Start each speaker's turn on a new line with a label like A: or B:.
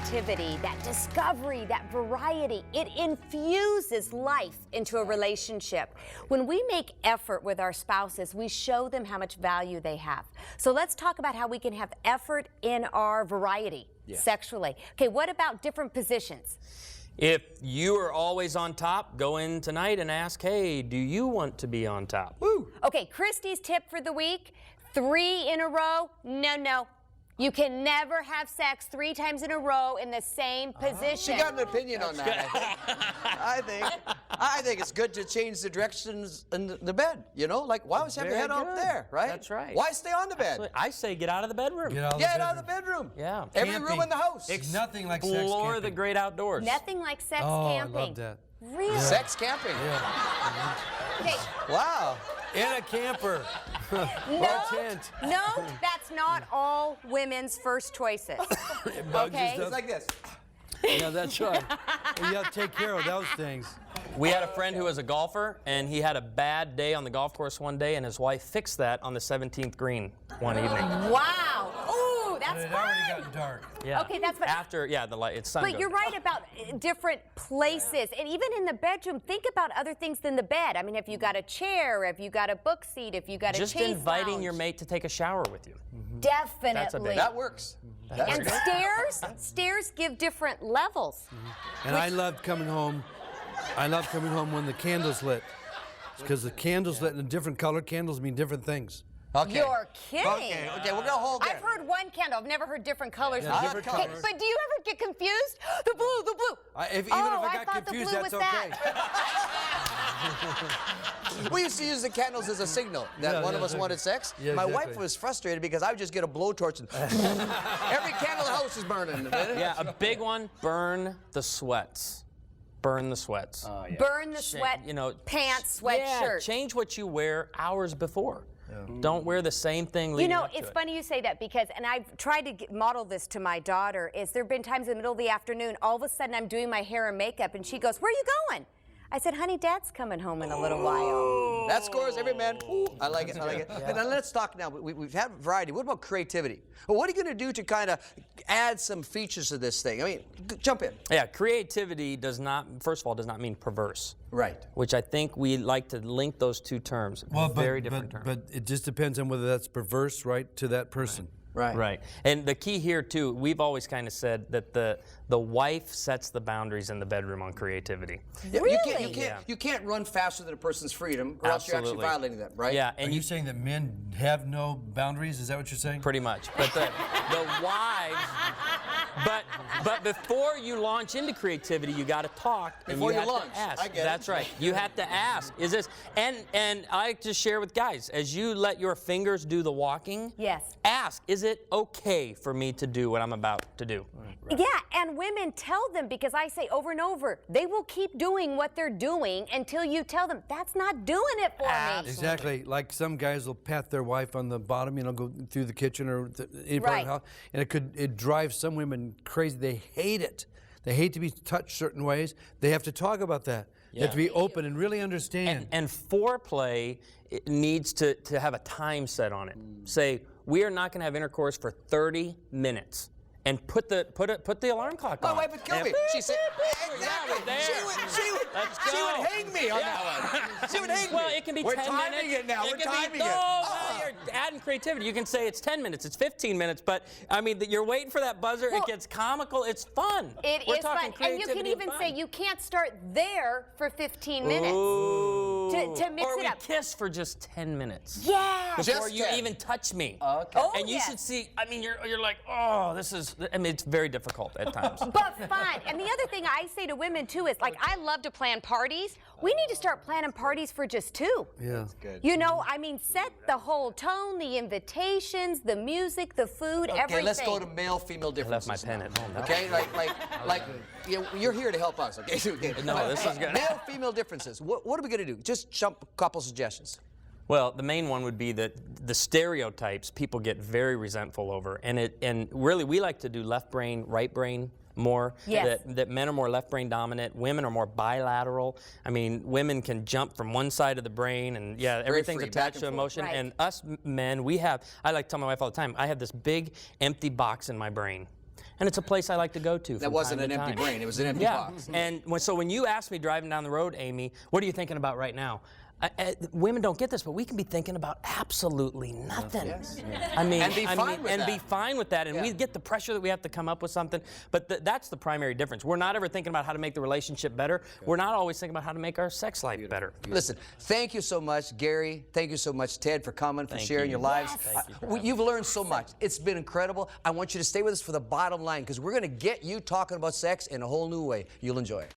A: creativity, that discovery, that variety, it infuses life into a relationship. When we make effort with our spouses, we show them how much value they have. So let's talk about how we can have effort in our variety sexually. Okay, what about different positions?
B: If you are always on top, go in tonight and ask, hey, do you want to be on top?
A: Woo. Okay, Christie's tip for the week, 3 in a row, no. You can never have sex 3 times in a row in the same position.
C: She got an opinion on that, I think it's good to change the directions in the bed, you know? Like, why always have your head up there, right?
B: That's right.
C: Why stay on the bed?
B: Absolutely. I say get out of the bedroom.
C: Get out of the bedroom.
B: Yeah.
C: Every room in the house.
D: It's nothing like sex camping.
B: Explore the great outdoors.
A: Nothing like sex camping.
D: I love that.
A: Really?
D: Yeah.
C: Sex camping.
D: Yeah.
A: Okay.
C: Wow.
D: In a camper. Or a tent.
A: No, that's not all women's first choices. Okay?
C: It's like this.
D: Yeah, that's right. You got to take care of those things.
B: We had a friend who was a golfer, and he had a bad day on the golf course one day, and his wife fixed that on the 17th green one evening.
A: Wow. Ooh, that's
D: It
A: fun.
D: already gotten dark.
B: Yeah.
A: Okay, that's fun.
B: After, the light, it's sun.
A: But
B: goes
A: you're
B: down.
A: right about different places. And even in the bedroom, think about other things than the bed. I mean, if you got a chair, if you got a book seat, if you got a
B: Just
A: chase
B: inviting
A: lounge.
B: your mate to take a shower with you.
A: Definitely.
B: That's a big-
C: That works.
A: And stairs give different levels.
D: And I loved coming home. I loved coming home when the candle's lit. Because the candle's lit in a different color. Candles mean different things.
C: Okay.
A: You're kidding.
C: Okay, we're going to hold there.
A: I've heard one candle. I've never heard different colors.
D: Yeah, different
A: Okay,
D: colors.
A: but do you ever get confused? The blue.
D: Even if
A: Oh,
D: I
A: I
D: got
A: thought the
D: confused,
A: blue
D: that's
A: was
D: okay.
C: We used to use the candles as a signal that
D: Yeah,
C: one of
D: yeah,
C: us
D: exactly.
C: wanted sex.
D: Yeah,
C: My
D: exactly.
C: wife was frustrated because I would just get a blowtorch and every candle in the house is burning.
B: Yeah, a big one, burn the sweats. Burn the sweats.
A: Burn the sweat, pants, sweatshirt.
B: Change what you wear hours before. Don't wear the same thing leading up to
A: It's
B: it.
A: funny you say that because, and I've tried to model this to my daughter, is there have been times in the middle of the afternoon, all of a sudden I'm doing my hair and makeup, and she goes, where are you going? I said, honey, Dad's coming home in a little while.
C: That scores every man. Ooh, I like it. And then let's talk now. We've had variety. What about creativity? Well, what are you going to do to kind of add some features to this thing? I mean, jump in.
B: Yeah, creativity first of all, does not mean perverse.
C: Right.
B: Which I think we like to link those two terms. Very different terms.
D: But it just depends on whether that's perverse, right, to that person.
B: Right. And the key here, too, we've always kind of said that the wife sets the boundaries in the bedroom on creativity.
A: Really?
C: You can't run faster than a person's freedom, or else you're actually violating them, right?
B: Yeah.
D: And are you saying that men have no boundaries? Is that what you're saying?
B: Pretty much. But the wives, but before you launch into creativity, you got to talk.
C: Before you
B: have
C: launch.
B: to ask.
C: I get it.
B: That's right. You have to ask. Is this, and I like to share with guys, as you let your fingers do the walking,
A: Yes.
B: ask, is it okay for me to do what I'm about to do?
A: Yeah, and women tell them, because I say over and over, they will keep doing what they're doing until you tell them, that's not doing it for me.
D: Exactly. Like some guys will pat their wife on the bottom, go through the kitchen or any part of the house, and it drives some women crazy. They hate it. They hate to be touched certain ways. They have to talk about that. They have to be open and really understand.
B: And foreplay needs to have a time set on it. Say, we are not going to have intercourse for 30 minutes. And put the alarm clock on.
C: My wife would kill me. She said, exactly. She would hang me on that one. She would hang me.
B: Well, it can be 10 minutes.
C: We're timing it now. We're timing it.
B: No, you're adding creativity. You can say it's 10 minutes, it's 15 minutes, but I mean, you're waiting for that buzzer. It gets comical. It's fun.
A: It is fun. And you can even say you can't start there for 15 minutes.
B: Ooh.
A: To mix
B: or
A: it up.
B: we kiss for just 10 minutes.
A: Yeah.
B: Before you even touch me.
C: Okay.
A: Oh,
B: And you should see, I mean, you're like, oh, it's very difficult at times.
A: But fun. And the other thing I say to women too is, like, I love to plan parties. We need to start planning parties for just 2.
D: Yeah. That's
C: good.
A: Set the whole tone, the invitations, the music, the food, everything.
C: Okay, let's go to male-female differences.
B: I left my pen at home.
C: Okay, like you're here to help us. Okay.
B: No, this is good.
C: Male-female differences. What are we going to do? Just jump a couple suggestions.
B: Well, the main one would be that the stereotypes people get very resentful over, and really we like to do left brain, right brain more.
A: Yes.
B: That men are more left brain dominant, women are more bilateral. I mean, women can jump from one side of the brain, and everything's
C: free,
B: attached to
C: back and
B: emotion.
A: forth. Right.
B: And us men, I like to tell my wife all the time, I have this big empty box in my brain. and it's a place I like to go to.
C: That
B: from
C: wasn't
B: time
C: an
B: to
C: empty
B: time.
C: brain. It was an empty
B: Yeah,
C: box.
B: and so when you ask me driving down the road, Amy, what are you thinking about right now? Women don't get this, but we can be thinking about absolutely nothing.
C: Yes.
B: I mean,
C: And be fine with that.
B: be fine with that. And
C: Yeah.
B: we get the pressure that we have to come up with something. But that's the primary difference. We're not ever thinking about how to make the relationship better. We're not always thinking about how to make our sex life better.
C: Listen, thank you so much, Gary. Thank you so much, Ted, for coming, for sharing your lives. You've learned so much. It's been incredible. I want you to stay with us for the bottom line because we're going to get you talking about sex in a whole new way. You'll enjoy it.